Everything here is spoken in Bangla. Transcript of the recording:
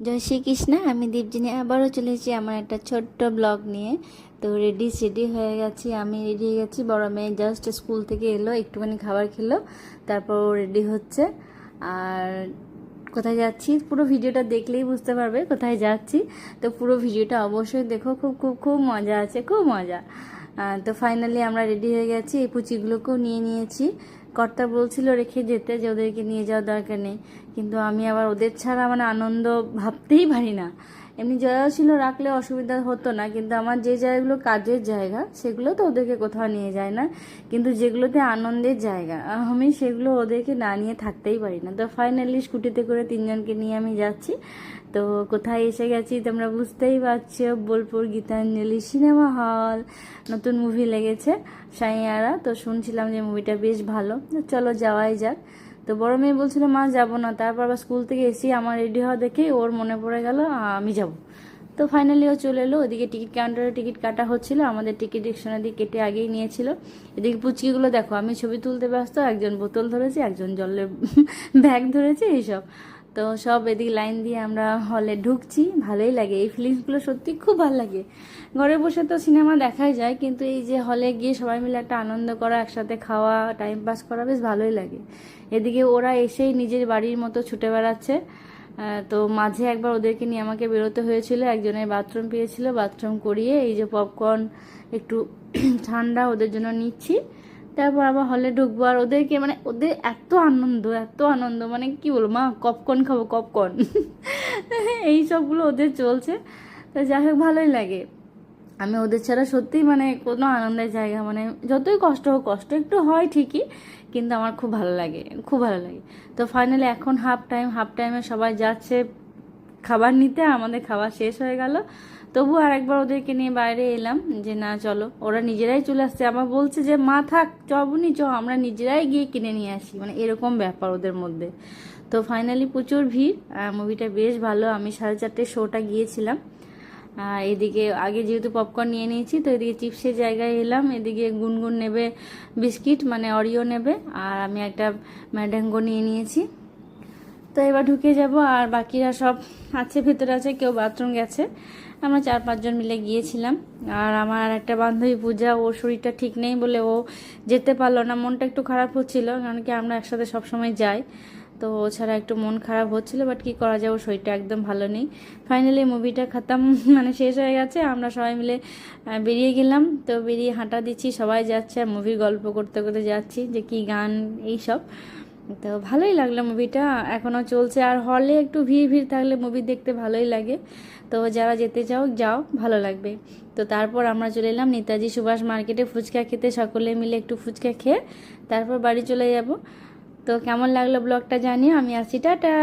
জয় শ্রীকৃষ্ণ। আমি দীপজিনী আবারও চলে এসেছি আমার একটা ছোট্ট ব্লগ নিয়ে। তো রেডি হয়ে গেছি, আমি রেডি হয়ে গেছি। বড় মেয়ে জাস্ট স্কুল থেকে এলো, একটুখানি খাবার খেলো, তারপর ও রেডি হচ্ছে। আর কোথায় যাচ্ছি পুরো ভিডিওটা দেখলেই বুঝতে পারবে কোথায় যাচ্ছি। তো পুরো ভিডিওটা অবশ্যই দেখো, খুব খুব খুব মজা আছে, খুব মজা। তো ফাইনালি আমরা রেডি হয়ে গেছি, এই পুচিগুলোকেও নিয়ে নিয়েছি। কর্তা বলছিল রেখে যেতে, যে ওদেরকে নিয়ে যাওয়ার দরকার নেই, কিন্তু আমি আবার ওদের ছাড়া মানে আনন্দ ভাবতেই পারি না। এমনি জায়গা ছিল রাখলে অসুবিধা হতো না, কিন্তু আমার যে জায়গাগুলো কাজের জায়গা সেগুলো তো ওদেরকে কোথাও নিয়ে যায় না, কিন্তু যেগুলোতে আনন্দের জায়গা আমি সেগুলো ওদেরকে না নিয়ে থাকতেই পারি না। তো ফাইনালি স্কুটিতে করে তিনজনকে নিয়ে আমি যাচ্ছি। তো কোথায় এসে গেছি তোমরা বুঝতেই পারছো, বোলপুর গীতাঞ্জলি সিনেমা হল। নতুন মুভি লেগেছে সাইয়ারা, তো শুনছিলাম যে মুভিটা বেশ ভালো, চলো যাওয়াই যাক। তো বড় মেয়ে বলছিল মা যাবো না, তারপর আবার স্কুল থেকে এসে আমার রেডি হওয়া দেখে ওর মনে পড়ে গেল আমি যাব। তো ফাইনালি ও চলে এলো। ওদিকে টিকিট কাউন্টারে টিকিট কাটা হচ্ছিল, আমাদের টিকিট রিক্সানা দিয়ে কেটে আগেই নিয়েছিল। এদিকে পুচকিগুলো দেখো, আমি ছবি তুলতে ব্যস্ত, একজন বোতল ধরেছে, একজন জলের ব্যাগ ধরেছে, এইসব। তো সব এদিকে লাইন দিয়ে আমরা হলে ঢুকছি। ভালোই লাগে, এই ফিলিংসগুলো সত্যি খুব ভালো লাগে। ঘরে বসে তো সিনেমা দেখাই যায়, কিন্তু এই যে হলে গিয়ে সবাই মিলে একটা আনন্দ করা, একসাথে খাওয়া, টাইম পাস করা বেশ ভালোই লাগে। এদিকে ওরা এসেই নিজের বাড়ির মতো ছুটে বেড়াচ্ছে। তো মাঝে একবার ওদেরকে নিয়ে আমাকে বেরোতে হয়েছিল, একজনের বাথরুম পেয়েছিল, বাথরুম করিয়ে এই যে পপকর্ন একটু ঠান্ডা ওদের জন্য নিচ্ছি। তারপর আবার হলে ঢুকবো, আর ওদেরকে মানে ওদের এত আনন্দ, এত আনন্দ, মানে কি বলবো, মা পপকর্ন খাবো, পপকর্ন এই সবগুলো ওদের চলছে। তো যাই হোক ভালোই লাগে। আমি ওদের ছাড়া সত্যিই মানে কোনো আনন্দের জায়গা, মানে যতই কষ্ট হোক, কষ্ট একটু হয় ঠিকই, কিন্তু আমার খুব ভালো লাগে, খুব ভালো লাগে। তো ফাইনালি এখন হাফ টাইমে সবাই যাচ্ছে খাবার নিতে, আমাদের খাবার শেষ হয়ে গেল। তবু আর একবার ওদেরকে নিয়ে বাইরে এলাম, যে না চলো, ওরা নিজেরাই চলে আসছে। আমার বলছে যে মা থাক, চবনি চ, আমরা নিজেরাই গিয়ে কিনে নিয়ে আসি, মানে এরকম ব্যাপার ওদের মধ্যে। তো ফাইনালি প্রচুর ভিড়, মুভিটা বেশ ভালো। আমি 4:30 শোটা গিয়েছিলাম। এদিকে আগে যেহেতু পপকর্ন নিয়ে নিয়েছি, তো এদিকে চিপসের জায়গায় এলাম। এদিকে গুনগুন নেবে বিস্কিট, মানে অরিও নেবে, আর আমি একটা ম্যাডাঙ্গো নিয়ে নিয়েছি। তো এবার ঢুকে যাব, আর বাকিরা সব আছে, ভেতরে আছে, কেউ বাথরুম গেছে। আমরা 4-5 জন মিলে গিয়েছিলাম। আর আমার একটা বান্ধবী পূজা, ওর শরীরটা ঠিক নেই বলে ও যেতে পারলো না, মনটা একটু খারাপ হচ্ছিল, কারণ কি আমরা একসাথে সবসময় যাই। তো ও ছাড়া একটু মন খারাপ হচ্ছিল, বাট কি করা যায়, ওর শরীরটা একদম ভালো নেই। ফাইনালি মুভিটা খাতাম, মানে শেষ হয়ে গেছে, আমরা সবাই মিলে বেরিয়ে গেলাম। তো বেরিয়ে হাঁটা দিচ্ছি, সবাই যাচ্ছে, আর মুভি গল্প করতে করতে যাচ্ছি, যে কি গান এইসব। তো ভালোই লাগলো মুভিটা, এখনও চলছে। আর হলে একটু ভিড় ভিড় থাকলে মুভি দেখতে ভালোই লাগে। তো যারা যেতে চাও যাও, ভালো লাগবে। তো তারপর আমরা চলে এলাম নেতাজি সুভাষ মার্কেটে ফুচকা খেতে, সকলে মিলে একটু ফুচকা খেয়ে তারপর বাড়ি চলে যাব। তো কেমন লাগলো ব্লগটা জানিও, আমি আসি, টাটা।